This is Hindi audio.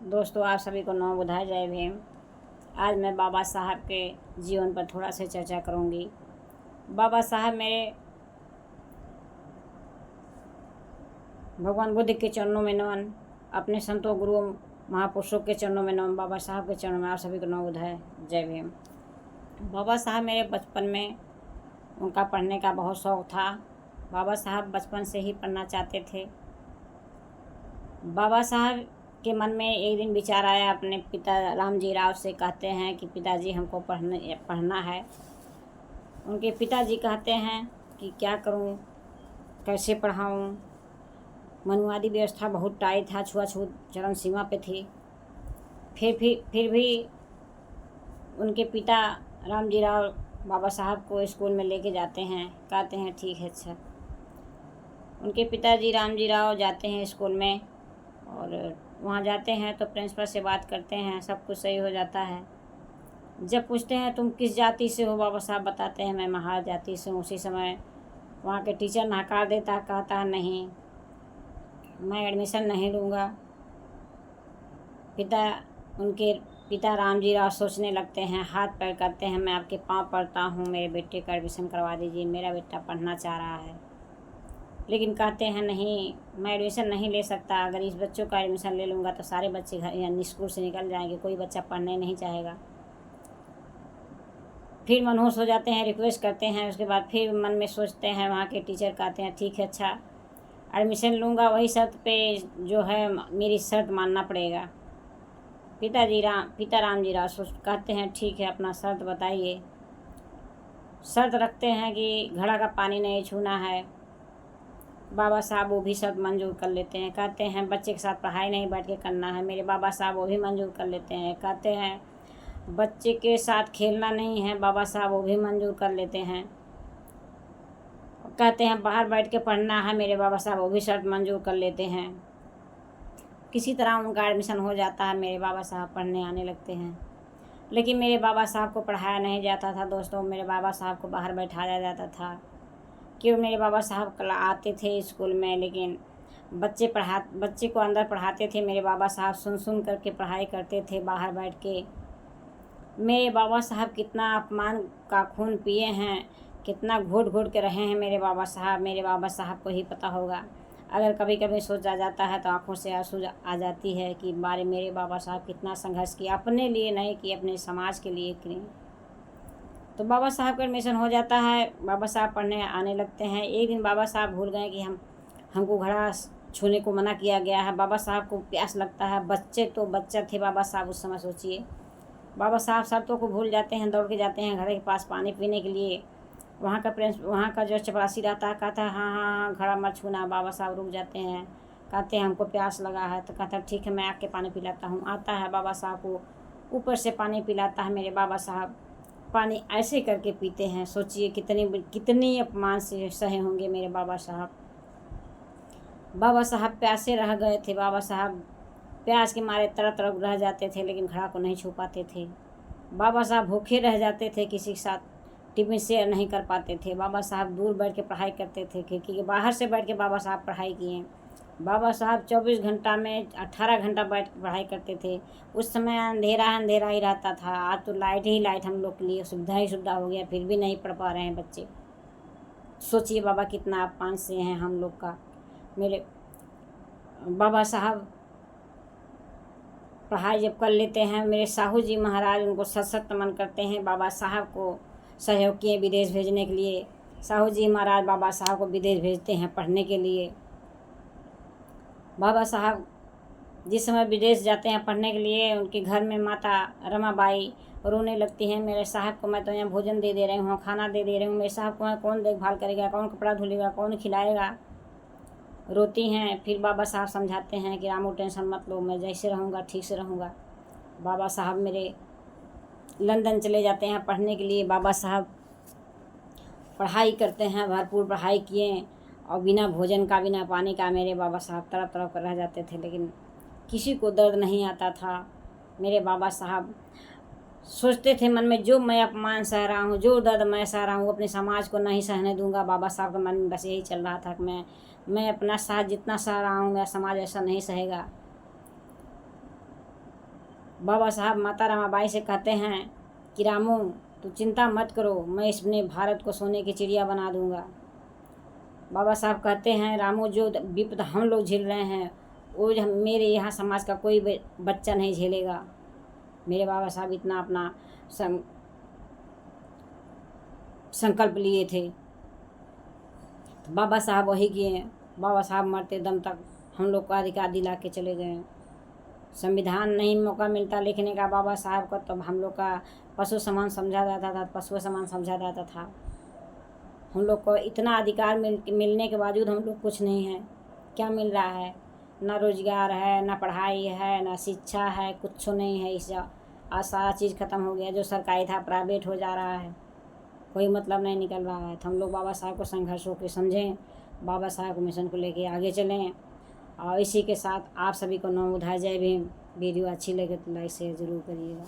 दोस्तों, आप सभी को नौ बुधाई जय भीम। आज मैं बाबा साहब के जीवन पर थोड़ा सा चर्चा करूंगी। बाबा साहब मेरे भगवान बुद्ध के चरणों में नमन, अपने संतों गुरुओं महापुरुषों के चरणों में नमन, बाबा साहब के चरणों में आप सभी को नौ बुधाई जय भीम। बाबा साहब मेरे बचपन में उनका पढ़ने का बहुत शौक़ था। बाबा साहब बचपन से ही पढ़ना चाहते थे। बाबा साहब के मन में एक दिन विचार आया, अपने पिता रामजी राव से कहते हैं कि पिताजी हमको पढ़ना है। उनके पिताजी कहते हैं कि क्या करूं, कैसे पढ़ाऊं। मनुवादी व्यवस्था बहुत टाइट था, छुआछूत चरम सीमा पे थी। फिर भी उनके पिता रामजी राव बाबा साहब को स्कूल में लेके जाते हैं। कहते हैं ठीक है। अच्छा, उनके पिताजी रामजी राव जाते हैं स्कूल में और वहाँ जाते हैं तो प्रिंसिपल से बात करते हैं, सब कुछ सही हो जाता है। जब पूछते हैं तुम किस जाति से हो, बाबा साहब बताते हैं मैं महार जाति से हूँ। उसी समय वहाँ के टीचर नकार देता, कहता है नहीं, मैं एडमिशन नहीं लूँगा। उनके पिता रामजी राव सोचने लगते हैं, हाथ पैर करते हैं, मैं आपके पाँव पड़ता हूँ, मेरे बेटे का एडमिशन करवा दीजिए, मेरा बेटा पढ़ना चाह रहा है। लेकिन कहते हैं नहीं, मैं एडमिशन नहीं ले सकता। अगर इस बच्चों का एडमिशन ले लूँगा तो सारे बच्चे घर यानी स्कूल से निकल जाएंगे, कोई बच्चा पढ़ने नहीं चाहेगा। फिर मनहूस हो जाते हैं, रिक्वेस्ट करते हैं। उसके बाद फिर मन में सोचते हैं, वहाँ के टीचर कहते हैं ठीक है, अच्छा एडमिशन लूँगा, वही शर्त पे जो है मेरी शर्त मानना पड़ेगा। पिता रामजी राव कहते हैं ठीक है, अपना शर्त बताइए। शर्त रखते हैं कि घड़ा का पानी नहीं छूना है। बाबा साहब वो भी शर्त मंजूर कर लेते हैं। कहते हैं बच्चे के साथ पढ़ाई नहीं बैठ के करना है। मेरे बाबा साहब वो भी मंजूर कर लेते हैं। कहते हैं बच्चे के साथ खेलना नहीं है, बाबा साहब वो भी मंजूर कर लेते हैं। कहते हैं बाहर बैठ के पढ़ना है, मेरे बाबा साहब वो भी शर्त मंजूर कर लेते हैं। किसी तरह उनका एडमिशन हो जाता है, मेरे बाबा साहब पढ़ने आने लगते हैं। लेकिन मेरे बाबा साहब को पढ़ाया नहीं जाता था दोस्तों। मेरे बाबा साहब को बाहर बैठाया जाता था। क्यों, मेरे बाबा साहब कल आते थे स्कूल में, लेकिन बच्चे को अंदर पढ़ाते थे। मेरे बाबा साहब सुन करके पढ़ाई करते थे बाहर बैठ के। मेरे बाबा साहब कितना अपमान का खून पिए हैं, कितना घोट घोट के रहे हैं मेरे बाबा साहब को ही पता होगा। अगर कभी कभी सोच आ जाता है तो आँखों से आंसू आ जाती है कि मेरे बाबा साहब कितना संघर्ष किया, अपने लिए नहीं कि अपने समाज के लिए किए। तो बाबा साहब का एडमिशन हो जाता है, बाबा साहब पढ़ने आने लगते हैं। एक दिन बाबा साहब भूल गए कि हमको घड़ा छूने को मना किया गया है। बाबा साहब को प्यास लगता है। बच्चा थे बाबा साहब उस समय, सोचिए। बाबा साहब शर्तों को भूल जाते हैं, दौड़ के जाते हैं घड़े के पास पानी पीने के लिए। वहाँ का जो चपरासी रहता है कहता है हाँ, घड़ा मत छूना। बाबा साहब रुक जाते हैं, कहते हैं हमको प्यास लगा है। तो कहता है ठीक है, मैं आके पानी पिलाता हूँ। आता है, बाबा साहब को ऊपर से पानी पिलाता है। मेरे बाबा साहब पानी ऐसे करके पीते हैं, सोचिए कितनी अपमान से सहे होंगे मेरे बाबा साहब। बाबा साहब प्यासे रह गए थे। बाबा साहब प्यास के मारे तरफ रह जाते थे, लेकिन घड़ा को नहीं छू पाते थे। बाबा साहब भूखे रह जाते थे, किसी के साथ टिफिन शेयर नहीं कर पाते थे। बाबा साहब दूर बैठ के पढ़ाई करते थे, खिड़की के बाहर से बैठ के बाबा साहब पढ़ाई किए। बाबा साहब 24 घंटा में 18 घंटा बैठ के पढ़ाई करते थे। उस समय अंधेरा ही रहता था। आज तो लाइट हम लोग के लिए सुविधा हो गया, फिर भी नहीं पढ़ पा रहे हैं बच्चे। सोचिए बाबा कितना अपमान से हैं हम लोग का। मेरे बाबा साहब पढ़ाई जब कर लेते हैं, मेरे साहू जी महाराज उनको सत नमन करते हैं। बाबा साहब को सहयोग किए विदेश भेजने के लिए। साहू जी महाराज बाबा साहब को विदेश भेजते हैं पढ़ने के लिए। बाबा साहब जिस समय विदेश जाते हैं पढ़ने के लिए, उनके घर में माता रमाबाई रोने लगती हैं, मेरे साहब को मैं तो यहाँ भोजन दे रही हूँ, खाना दे रही हूँ, मेरे साहब को कौन देखभाल करेगा, कौन कपड़ा धुलेगा, कौन खिलाएगा। रोती हैं। फिर बाबा साहब समझाते हैं कि रामू टेंशन मत लो, मैं जैसे रहूँगा ठीक से रहूँगा। बाबा साहब मेरे लंदन चले जाते हैं पढ़ने के लिए। बाबा साहब पढ़ाई करते हैं, भरपूर पढ़ाई किए, और बिना भोजन का बिना पानी का मेरे बाबा साहब तरफ कर रह जाते थे, लेकिन किसी को दर्द नहीं आता था। मेरे बाबा साहब सोचते थे मन में, जो मैं अपमान सह रहा हूँ, जो दर्द मैं सह रहा हूँ, अपने समाज को नहीं सहने दूंगा। बाबा साहब के मन में बस यही चल रहा था कि मैं अपना साथ जितना सह रहा हूँ, मेरा समाज ऐसा नहीं सहेगा। बाबा साहब माता रमाबाई से कहते हैं कि रामू तू चिंता मत करो, मैं इसने भारत को सोने की चिड़िया बना दूंगा। बाबा साहब कहते हैं रामू जो विपदा हम लोग झेल रहे हैं वो मेरे यहाँ समाज का कोई बच्चा नहीं झेलेगा। मेरे बाबा साहब इतना अपना संकल्प लिए थे, तो बाबा साहब वही किए। बाबा साहब मरते दम तक हम लोग को अधिकार दिला के चले गए। संविधान नहीं मौका मिलता लिखने का बाबा साहब को, तब हम लोग का पशु समान समझा जाता था, पशु समान समझा जाता था। हम लोग को इतना अधिकार मिलने के बावजूद हम लोग कुछ नहीं है। क्या मिल रहा है? ना रोजगार है, ना पढ़ाई है, ना शिक्षा है, कुछ नहीं है। इस आज सारा चीज़ ख़त्म हो गया। जो सरकारी था प्राइवेट हो जा रहा है, कोई मतलब नहीं निकल रहा है। तो हम लोग बाबा साहब को संघर्ष होकर समझें, बाबा साहब को मिशन को लेके आगे चलें। और इसी के साथ आप सभी को नमो बुद्धाय, जय भीम। वीडियो अच्छी लगे तो लाइक शेयर ज़रूर करिएगा।